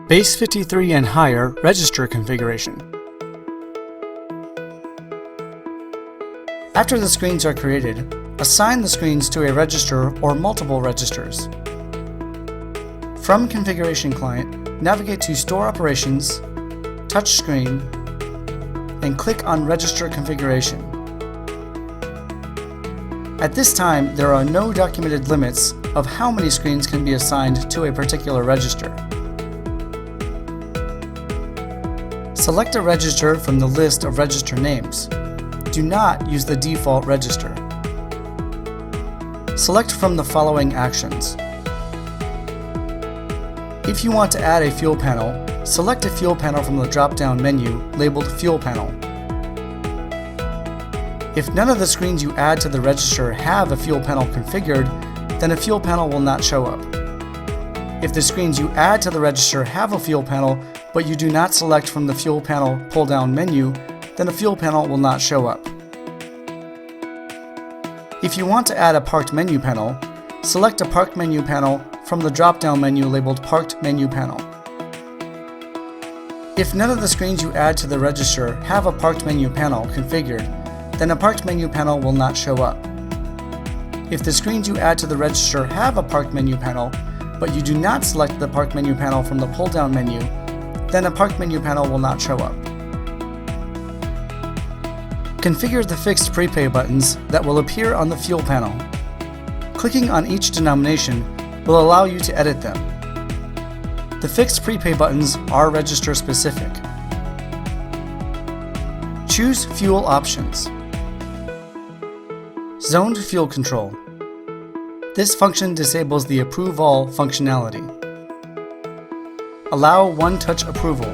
Base 53 and higher register configuration. After the screens are created, assign the screens to a register or multiple registers. From Configuration Client, navigate to Store Operations, Touchscreen, and click on Register Configuration. At this time, there are no documented limits of how many screens can be assigned to a particular register. Select a register from the list of register names. Do not use the default register. Select from the following actions. If you want to add a fuel panel, select a fuel panel from the drop-down menu labeled Fuel Panel. If none of the screens you add to the register have a fuel panel configured, then a fuel panel will not show up. If the screens you add to the register have a fuel panel, but you do not select from the Fuel Panel pull-down menu, then a fuel panel will not show up. If you want to add a Parked Menu panel, select a Parked Menu panel from the drop-down menu labeled Parked Menu Panel. If none of the screens you add to the register have a Parked Menu panel configured, then a Parked Menu panel will not show up. If the screens you add to the register have a Parked Menu panel, but you do not select the Parked Menu panel from the pull-down menu, then a Parked Menu panel will not show up. Configure the fixed prepay buttons that will appear on the fuel panel. Clicking on each denomination will allow you to edit them. The fixed prepay buttons are register specific. Choose Fuel Options. Zoned Fuel Control. This function disables the Approve All functionality. Allow one-touch approval.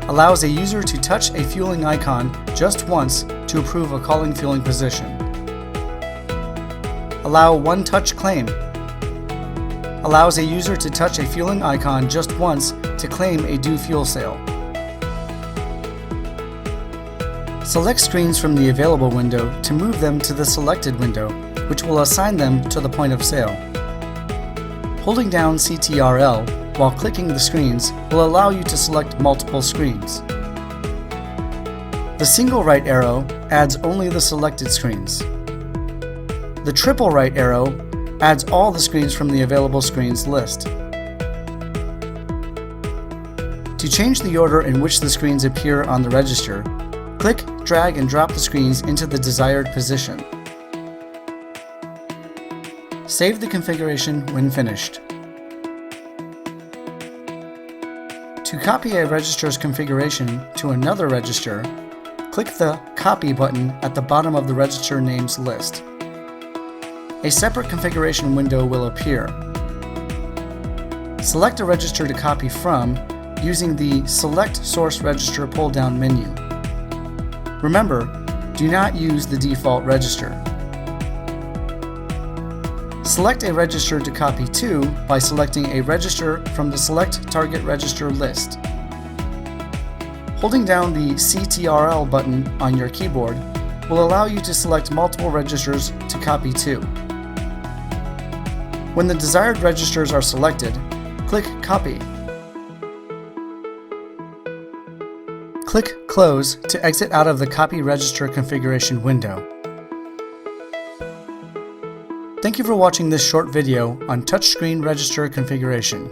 Allows a user to touch a fueling icon just once to approve a calling fueling position. Allow one-touch claim. Allows a user to touch a fueling icon just once to claim a due fuel sale. Select screens from the Available window to move them to the Selected window, which will assign them to the point of sale. Holding down CTRL while clicking the screens will allow you to select multiple screens. The single right arrow adds only the selected screens. The triple right arrow adds all the screens from the Available Screens list. To change the order in which the screens appear on the register, click, drag, and drop the screens into the desired position. Save the configuration when finished. To copy a register's configuration to another register, click the Copy button at the bottom of the register names list. A separate configuration window will appear. Select a register to copy from using the Select Source Register pull-down menu. Remember, do not use the default register. Select a register to copy to by selecting a register from the Select Target Register list. Holding down the CTRL button on your keyboard will allow you to select multiple registers to copy to. When the desired registers are selected, click Copy. Click Close to exit out of the Copy Register configuration window. Thank you for watching this short video on touchscreen register configuration.